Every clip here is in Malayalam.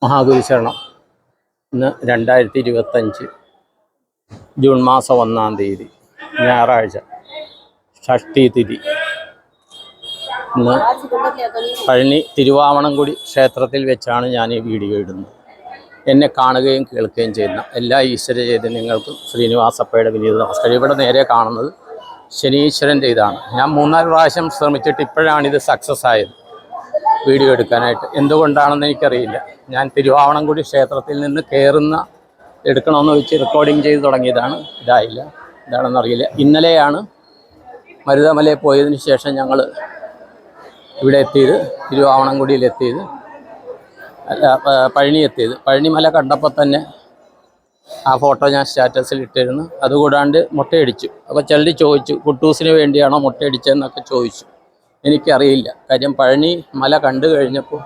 മഹാഗുരുശരണം. ഇന്ന് 2025 ജൂൺ മാസം 1-ാം തീയതി ഞായറാഴ്ച, ഷഷ്ഠി തിഥി. ഇന്ന് പഴനി തിരുവാവണംകുടി ക്ഷേത്രത്തിൽ വെച്ചാണ് ഞാൻ ഈ വീഡിയോ ഇടുന്നത്. എന്നെ കാണുകയും കേൾക്കുകയും ചെയ്യുന്ന എല്ലാ ഈശ്വര ചൈതന്യങ്ങൾക്കും ശ്രീനിവാസപ്പയുടെ വിനീത നമസ്കാരം. ഇവിടെ നേരെ കാണുന്നത് ശനീശ്വരൻ്റെ ഇതാണ്. ഞാൻ 3-4 പ്രാവശ്യം ശ്രമിച്ചിട്ട് ഇപ്പോഴാണിത് സക്സസ് ആയത് വീഡിയോ എടുക്കാനായിട്ട്. എന്തുകൊണ്ടാണെന്ന് എനിക്കറിയില്ല. ഞാൻ തിരുവാവണംകുടി ക്ഷേത്രത്തിൽ നിന്ന് എടുക്കണമെന്ന് വെച്ച് റെക്കോർഡിങ് ചെയ്ത് തുടങ്ങിയതാണ്. ഇതായില്ല, എന്താണെന്നറിയില്ല. ഇന്നലെയാണ് മരുതമലയിൽ പോയതിന് ശേഷം ഞങ്ങൾ ഇവിടെ എത്തിയത്, തിരുവാവണംകുടിയിലെത്തിയത്, പഴനി എത്തിയത്. പഴനിമല കണ്ടപ്പോൾ തന്നെ ആ ഫോട്ടോ ഞാൻ സ്റ്റാറ്റസിൽ ഇട്ടിരുന്നു. അതുകൂടാണ്ട് മുട്ടയടിച്ചു. അപ്പോൾ ചിലർ ചോദിച്ചു, കുട്ടൂസിന് വേണ്ടിയാണോ മുട്ടയടിച്ചതെന്നൊക്കെ ചോദിച്ചു. എനിക്കറിയില്ല. കാര്യം പഴനി മല കണ്ടു കഴിഞ്ഞപ്പോൾ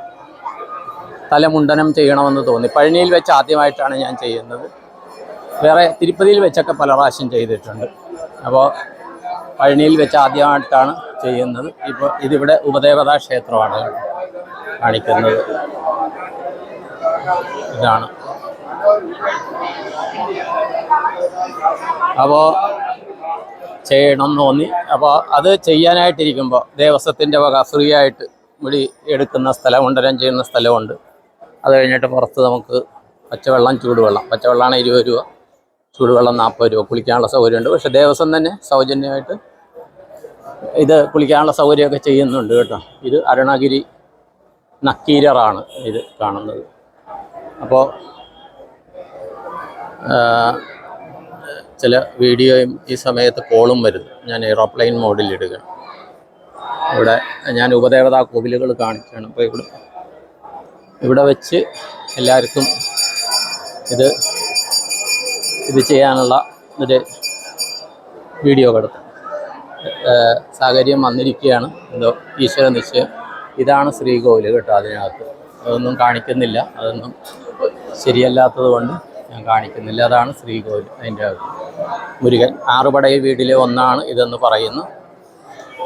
തലമുണ്ടനം ചെയ്യണമെന്ന് തോന്നി. പഴനിയിൽ വെച്ച് ആദ്യമായിട്ടാണ് ഞാൻ ചെയ്യുന്നത്. വേറെ തിരുപ്പതിയിൽ വെച്ചൊക്കെ പല പ്രാവശ്യം ചെയ്തിട്ടുണ്ട്. അപ്പോൾ പഴനിയിൽ വെച്ച് ആദ്യമായിട്ടാണ് ചെയ്യുന്നത്. ഇപ്പോൾ ഇതിവിടെ ഉപദേവതാ ക്ഷേത്രമാണ് കാണിക്കുന്നത്. ഇതാണ്. അപ്പോൾ ചെയ്യണം എന്ന് തോന്നി. അപ്പോൾ അത് ചെയ്യാനായിട്ടിരിക്കുമ്പോൾ ദേവസ്വത്തിൻ്റെ വക ഫ്രീ ആയിട്ട് മുടി എടുക്കുന്ന സ്ഥലം, മുണ്ടനം ചെയ്യുന്ന സ്ഥലമുണ്ട്. അത് കഴിഞ്ഞിട്ട് പുറത്ത് നമുക്ക് പച്ചവെള്ളം, ചൂടുവെള്ളം, പച്ചവെള്ളമാണ് 20 രൂപ, ചൂടുവെള്ളം 40 രൂപ, കുളിക്കാനുള്ള സൗകര്യമുണ്ട്. പക്ഷേ ദേവസ്വം തന്നെ സൗജന്യമായിട്ട് ഇത് കുളിക്കാനുള്ള സൗകര്യമൊക്കെ ചെയ്യുന്നുണ്ട് കേട്ടോ. ഇത് അരുണഗിരി നക്കീരറാണ് ഇത് കാണുന്നത്. അപ്പോൾ ചില വീഡിയോയും ഈ സമയത്ത് കോളും വരുന്നു. ഞാൻ എയ്റോപ്ലെയിൻ മോഡിലിടുകയാണ്. ഇവിടെ ഞാൻ ഉപദേവതാ കോവിലുകൾ കാണിക്കുകയാണ്. അപ്പോൾ ഇവിടെ വെച്ച് എല്ലാവർക്കും ഇത് ചെയ്യാനുള്ള ഒരു വീഡിയോ കടത്തും സാഹചര്യം വന്നിരിക്കുകയാണ്. എന്തോ ഈശ്വര നിശ്ചയം. ഇതാണ് ശ്രീകോവിൽ കേട്ടോ. അതിനകത്ത് അതൊന്നും കാണിക്കുന്നില്ല, അതൊന്നും ശരിയല്ലാത്തത് കൊണ്ട് ഞാൻ കാണിക്കുന്നില്ല. അതാണ് ശ്രീകോവിൽ. അതിൻ്റെ അകത്ത് മുരുകൻ 6 പടയിൽ വീട്ടിലെ ഒന്നാണ് ഇതെന്ന് പറയുന്നു.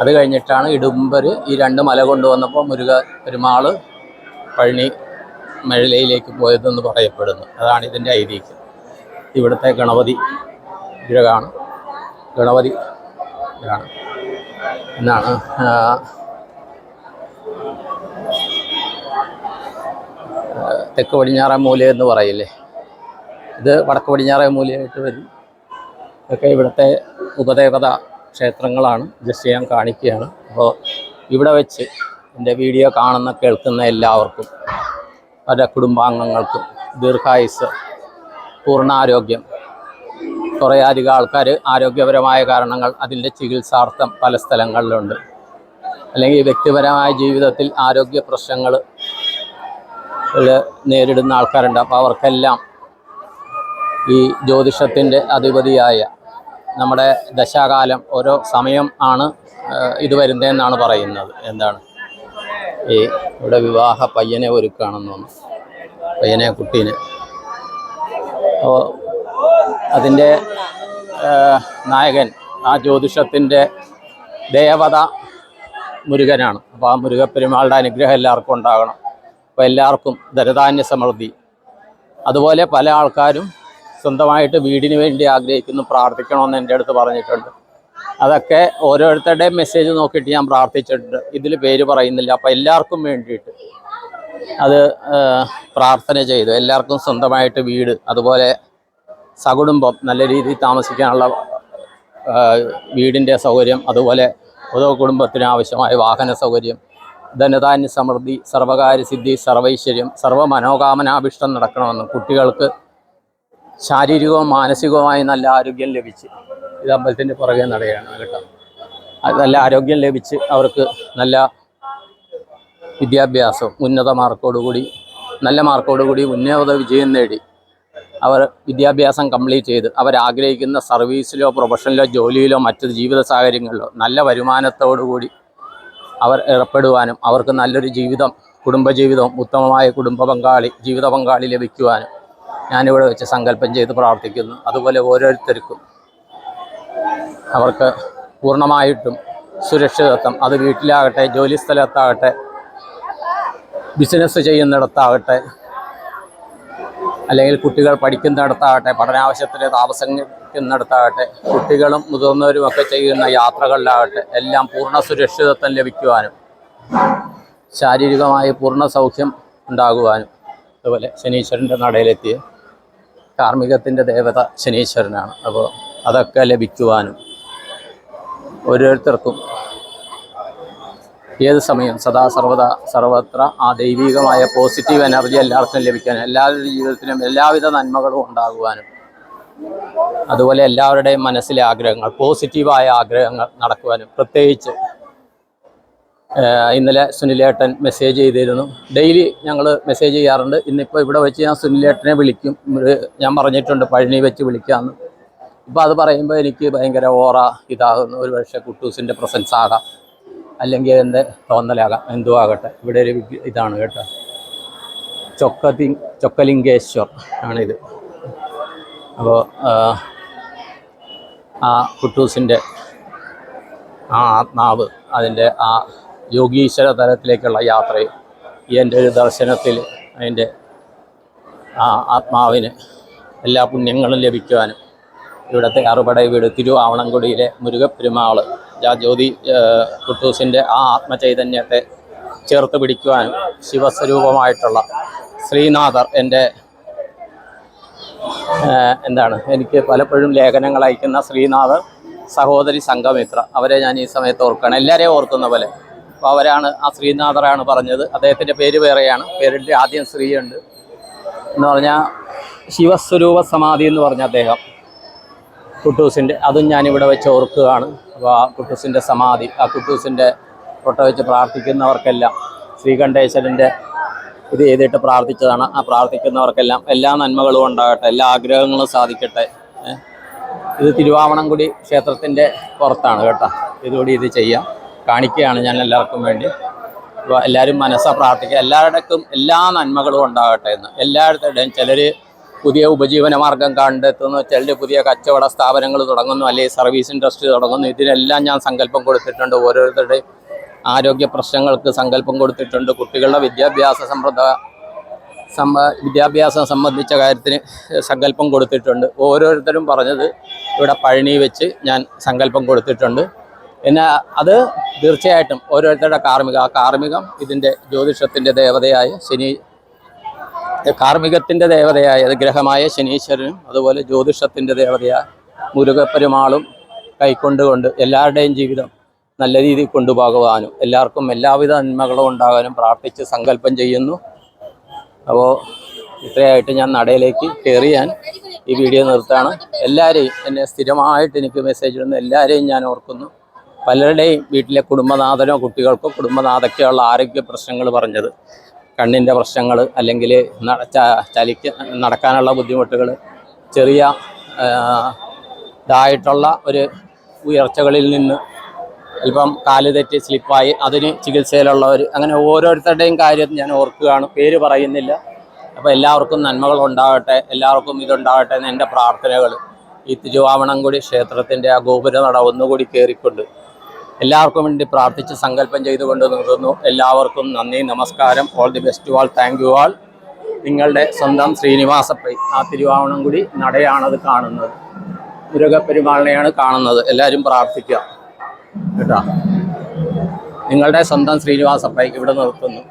അത് കഴിഞ്ഞിട്ടാണ് ഇടുമ്പർ ഈ 2 മല കൊണ്ടുവന്നപ്പോൾ മുരുക പെരുമാൾ പഴനി മഴലയിലേക്ക് പോയതെന്ന് പറയപ്പെടുന്നു. അതാണ് ഇതിൻ്റെ ഐതിഹ്യം. ഇവിടുത്തെ ഗണപതി വിഗ്രഹമാണ്. ഗണപതി ഇതാണ് എന്നാണ് തെക്ക് പടിഞ്ഞാറേ മൂല എന്ന് പറയില്ലേ, ഇത് വടക്ക് പടിഞ്ഞാറേ മൂലയായിട്ട് വരും. ഇതൊക്കെ ഇവിടുത്തെ ഉപദേവത ക്ഷേത്രങ്ങളാണ്. ജസ്റ്റ് ഞാൻ കാണിക്കുകയാണ്. അപ്പോൾ ഇവിടെ വെച്ച് എൻ്റെ വീഡിയോ കാണുന്ന കേൾക്കുന്ന എല്ലാവർക്കും, അവരുടെ കുടുംബാംഗങ്ങൾക്കും ദീർഘായുസ്, പൂർണ്ണാരോഗ്യം. കുറേ അധികം ആൾക്കാർ ആരോഗ്യപരമായ കാരണങ്ങൾ അതിൻ്റെ ചികിത്സാർത്ഥം പല സ്ഥലങ്ങളിലുണ്ട്. അല്ലെങ്കിൽ വ്യക്തിപരമായ ജീവിതത്തിൽ ആരോഗ്യ പ്രശ്നങ്ങൾ നേരിടുന്ന ആൾക്കാരുണ്ട്. അപ്പോൾ അവർക്കെല്ലാം ഈ ജ്യോതിഷത്തിൻ്റെ അധിപതിയായ നമ്മുടെ ദശാകാലം ഓരോ സമയം ആണ് ഇത് വരുന്നതെന്നാണ് പറയുന്നത്. എന്താണ് ഈ ഇവിടെ വിവാഹ പയ്യനെ ഒരുക്കുകയാണെന്ന് തോന്നുന്നു, പയ്യനെ, കുട്ടീനെ. അപ്പോൾ അതിൻ്റെ നായകൻ, ആ ജ്യോതിഷത്തിൻ്റെ ദേവത മുരുകനാണ്. അപ്പോൾ ആ മുരുകപ്പെരുമാളുടെ അനുഗ്രഹം എല്ലാവർക്കും ഉണ്ടാകണം. അപ്പോൾ എല്ലാവർക്കും ധനധാന്യ സമൃദ്ധി. അതുപോലെ പല ആൾക്കാരും സ്വന്തമായിട്ട് വീടിന് വേണ്ടി ആഗ്രഹിക്കുന്നു, പ്രാർത്ഥിക്കണമെന്ന് എൻ്റെ അടുത്ത് പറഞ്ഞിട്ടുണ്ട്. അതൊക്കെ ഓരോരുത്തരുടെയും മെസ്സേജ് നോക്കിയിട്ട് ഞാൻ പ്രാർത്ഥിച്ചിട്ടുണ്ട്. ഇതിൽ പേര് പറയുന്നില്ല. അപ്പോൾ എല്ലാവർക്കും വേണ്ടിയിട്ട് അത് പ്രാർത്ഥന ചെയ്തു. എല്ലാവർക്കും സ്വന്തമായിട്ട് വീട്, അതുപോലെ സകുടുംബം നല്ല രീതിയിൽ താമസിക്കാനുള്ള വീടിൻ്റെ സൗകര്യം, അതുപോലെ ഓരോ കുടുംബത്തിനും ആവശ്യമായ വാഹന സൗകര്യം, ധനധാന്യ സമൃദ്ധി, സർവകാര്യസിദ്ധി, സർവൈശ്വര്യം, സർവ്വമനോകാമനാഭിഷ്ടം നടക്കണമെന്നും കുട്ടികൾക്ക് ശാരീരികവും മാനസികവുമായി നല്ല ആരോഗ്യം ലഭിച്ച്, ഇത് അമ്പലത്തിൻ്റെ പുറകെ നടയാണ് കേട്ടോ, നല്ല ആരോഗ്യം ലഭിച്ച് അവർക്ക് നല്ല വിദ്യാഭ്യാസവും ഉന്നത മാർക്കോടുകൂടി, നല്ല മാർക്കോടുകൂടി ഉന്നത വിജയം നേടി അവർ വിദ്യാഭ്യാസം കംപ്ലീറ്റ് ചെയ്ത് അവരാഗ്രഹിക്കുന്ന സർവീസിലോ പ്രൊഫഷനിലോ ജോലിയിലോ മറ്റ് ജീവിത സാഹചര്യങ്ങളിലോ നല്ല വരുമാനത്തോടുകൂടി അവർ ഏർപ്പെടുവാനും അവർക്ക് നല്ലൊരു ജീവിതം, കുടുംബജീവിതവും ഉത്തമമായ ജീവിത പങ്കാളി ലഭിക്കുവാനും ഞാനിവിടെ വെച്ച് സങ്കല്പം ചെയ്ത് പ്രാർത്ഥിക്കുന്നു. അതുപോലെ ഓരോരുത്തർക്കും അവർക്ക് പൂർണ്ണമായിട്ടും സുരക്ഷിതത്വം, അത് വീട്ടിലാകട്ടെ, ജോലി സ്ഥലത്താകട്ടെ, ബിസിനസ് ചെയ്യുന്നിടത്താകട്ടെ, അല്ലെങ്കിൽ കുട്ടികൾ പഠിക്കുന്നിടത്താകട്ടെ, പഠനാവശ്യത്തിന് താമസിക്കുന്നിടത്താകട്ടെ, കുട്ടികളും മുതിർന്നവരും ഒക്കെ ചെയ്യുന്ന യാത്രകളിലാകട്ടെ എല്ലാം പൂർണ്ണ സുരക്ഷിതത്വം ലഭിക്കുവാനും ശാരീരികമായി പൂർണ്ണ സൗഖ്യം ഉണ്ടാകുവാനും, അതുപോലെ ശനീശ്വരൻ്റെ നടയിലെത്തിയ കാർമ്മികത്തിൻ്റെ ദേവത ശനീശ്വരനാണ്. അപ്പോൾ അതൊക്കെ ലഭിക്കുവാനും ഓരോരുത്തർക്കും ഏത് സമയം സദാ സർവത്ര ആ ദൈവികമായ പോസിറ്റീവ് എനർജി എല്ലാവർക്കും ലഭിക്കാനും, എല്ലാവരുടെ ജീവിതത്തിലും എല്ലാവിധ നന്മകളും ഉണ്ടാകുവാനും, അതുപോലെ എല്ലാവരുടെയും മനസ്സിലെ ആഗ്രഹങ്ങൾ, പോസിറ്റീവായ ആഗ്രഹങ്ങൾ നടക്കുവാനും, പ്രത്യേകിച്ച് ഇന്നലെ സുനിലേട്ടൻ മെസ്സേജ് ചെയ്തിരുന്നു. ഡെയിലി ഞങ്ങൾ മെസ്സേജ് ചെയ്യാറുണ്ട്. ഇന്നിപ്പോൾ ഇവിടെ വെച്ച് ഞാൻ സുനിലേട്ടനെ വിളിക്കും, ഞാൻ പറഞ്ഞിട്ടുണ്ട് പഴനി വെച്ച് വിളിക്കാമെന്ന്. ഇപ്പോൾ അത് പറയുമ്പോൾ എനിക്ക് ഭയങ്കര ഇതാകുന്നു. ഒരു പക്ഷേ കുട്ടൂസിൻ്റെ പ്രസൻസ് ആകാം, അല്ലെങ്കിൽ എൻ്റെ തോന്നലാകാം, എന്തോ ആകട്ടെ. ഇവിടെ ഒരു ഇതാണ് കേട്ടോ, ചൊക്കലിംഗേശ്വർ ആണിത്. അപ്പോൾ ആ കുട്ടൂസിൻ്റെ ആ ആത്മാവ് അതിൻ്റെ ആ യോഗീശ്വര തലത്തിലേക്കുള്ള യാത്രയിൽ ഈ എൻ്റെ ഒരു ദർശനത്തിൽ അതിൻ്റെ ആ ആത്മാവിന് എല്ലാ പുണ്യങ്ങളും ലഭിക്കുവാനും, ഇവിടുത്തെ അറുപട വീട് തിരുവാവണംകുടിയിലെ മുരുകപ്പെരുമാൾ ജ്യോതി കുട്ടൂസിൻ്റെ ആ ആത്മചൈതന്യത്തെ ചേർത്ത് പിടിക്കുവാനും, ശിവസ്വരൂപമായിട്ടുള്ള ശ്രീനാഥർ എൻ്റെ എനിക്ക് പലപ്പോഴും ലേഖനങ്ങൾ അയക്കുന്ന ശ്രീനാഥർ സഹോദരി സംഘമിത്ര, അവരെ ഞാൻ ഈ സമയത്ത് ഓർക്കുകയാണ്, എല്ലാവരെയും ഓർക്കുന്ന പോലെ. അപ്പോൾ അവരാണ്, ആ ശ്രീനാഥറാണ് പറഞ്ഞത്. അദ്ദേഹത്തിൻ്റെ പേര് വേറെയാണ്, പേരിൻ്റെ ആദ്യം ശ്രീയുണ്ട് എന്ന് പറഞ്ഞാൽ ശിവസ്വരൂപ സമാധി എന്ന് പറഞ്ഞ അദ്ദേഹം കുട്ടൂസിൻ്റെ, അതും ഞാനിവിടെ വെച്ച് ഓർക്കുകയാണ്. അപ്പോൾ ആ കുട്ടൂസിൻ്റെ സമാധി, ആ കുട്ടൂസിൻ്റെ ഫോട്ടോ വെച്ച് പ്രാർത്ഥിക്കുന്നവർക്കെല്ലാം ശ്രീകണ്ഠേശ്വരൻ്റെ ഇത് ചെയ്തിട്ട് പ്രാർത്ഥിച്ചതാണ്. ആ പ്രാർത്ഥിക്കുന്നവർക്കെല്ലാം എല്ലാ നന്മകളും ഉണ്ടാകട്ടെ, എല്ലാ ആഗ്രഹങ്ങളും സാധിക്കട്ടെ. ഇത് തിരുവാവണംകുടി ക്ഷേത്രത്തിൻ്റെ പുറത്താണ് കേട്ടോ. ഇതുകൂടി ഇത് ചെയ്യാം, കാണിക്കുകയാണ് ഞാൻ എല്ലാവർക്കും വേണ്ടി. അപ്പോൾ എല്ലാവരും മനസ്സാ പ്രാർത്ഥിക്കുക, എല്ലാവരുടെക്കും എല്ലാ നന്മകളും ഉണ്ടാകട്ടെ എന്ന്. എല്ലായിടത്തും ചിലർ പുതിയ ഉപജീവന മാർഗം കണ്ടെത്തുന്നു, ചിലർ പുതിയ കച്ചവട സ്ഥാപനങ്ങൾ തുടങ്ങുന്നു, അല്ലെങ്കിൽ സർവീസ് ഇൻഡസ്ട്രി തുടങ്ങുന്നു. ഇതിനെല്ലാം ഞാൻ സങ്കല്പം കൊടുത്തിട്ടുണ്ട്. ഓരോരുത്തരുടെയും ആരോഗ്യ പ്രശ്നങ്ങൾക്ക് സങ്കല്പം കൊടുത്തിട്ടുണ്ട്. കുട്ടികളുടെ വിദ്യാഭ്യാസം സംബന്ധിച്ച കാര്യത്തിന് സങ്കല്പം കൊടുത്തിട്ടുണ്ട്. ഓരോരുത്തരും പറഞ്ഞത് ഇവിടെ പഴനി വെച്ച് ഞാൻ സങ്കല്പം കൊടുത്തിട്ടുണ്ട്. പിന്നെ അത് തീർച്ചയായിട്ടും ഓരോരുത്തരുടെ കാർമ്മികം ഇതിൻ്റെ ജ്യോതിഷത്തിൻ്റെ ദേവതയായ കാർമ്മികത്തിൻ്റെ ദേവതയായ ഗ്രഹമായ ശനീശ്വരനും, അതുപോലെ ജ്യോതിഷത്തിൻ്റെ ദേവതയായ മുരുകപ്പെരുമാളും കൈക്കൊണ്ടുകൊണ്ട് എല്ലാവരുടെയും ജീവിതം നല്ല രീതിയിൽ കൊണ്ടുപോകുവാനും, എല്ലാവർക്കും എല്ലാവിധ നന്മകളും ഉണ്ടാകാനും പ്രാർത്ഥിച്ച് സങ്കല്പം ചെയ്യുന്നു. അപ്പോൾ ഇത്രയായിട്ട് ഞാൻ നടയിലേക്ക് കയറി ഞാൻ ഈ വീഡിയോ നിർത്താണ്. എല്ലാവരെയും, എന്നെ സ്ഥിരമായിട്ട് എനിക്ക് മെസ്സേജ് ഇടുന്ന എല്ലാവരെയും ഞാൻ ഓർക്കുന്നു. പലരുടെയും വീട്ടിലെ കുടുംബനാഥനോ കുട്ടികൾക്കോ കുടുംബനാഥയ്ക്കോ ഉള്ള ആരോഗ്യ പ്രശ്നങ്ങൾ പറഞ്ഞത്, കണ്ണിൻ്റെ പ്രശ്നങ്ങൾ, അല്ലെങ്കിൽ നടക്കാനുള്ള ബുദ്ധിമുട്ടുകൾ, ചെറിയ ഇതായിട്ടുള്ള ഒരു ഉയർച്ചകളിൽ നിന്ന് അല്പം കാല് തെറ്റി സ്ലിപ്പായി അതിന് ചികിത്സയിലുള്ളവർ, അങ്ങനെ ഓരോരുത്തരുടെയും കാര്യം ഞാൻ ഓർക്കുകയാണ്, പേര് പറയുന്നില്ല. അപ്പോൾ എല്ലാവർക്കും നന്മകൾ ഉണ്ടാകട്ടെ, എല്ലാവർക്കും ഇതുണ്ടാകട്ടെ എന്ന് എൻ്റെ പ്രാർത്ഥനകൾ. ഈ തിരുവാവണംകുടി ക്ഷേത്രത്തിൻ്റെ ആ ഗോപുരനട ഒന്നുകൂടി കയറിക്കൊണ്ട് എല്ലാവർക്കും വേണ്ടി പ്രാർത്ഥിച്ച് സങ്കല്പം ചെയ്തുകൊണ്ട് നിർത്തുന്നു. എല്ലാവർക്കും നന്ദി, നമസ്കാരം. All the best all, thank you all. നിങ്ങളുടെ സ്വന്തം ശ്രീനിവാസപ്പൈ. ആ തിരുവാവണംകുടി നടയാണത് കാണുന്നത്, മുരുകപ്പെരുമാളിനെയാണ് കാണുന്നത്. എല്ലാവരും പ്രാർത്ഥിക്കുക കേട്ടോ. നിങ്ങളുടെ സ്വന്തം ശ്രീനിവാസപ്പൈ ഇവിടെ നിർത്തുന്നു.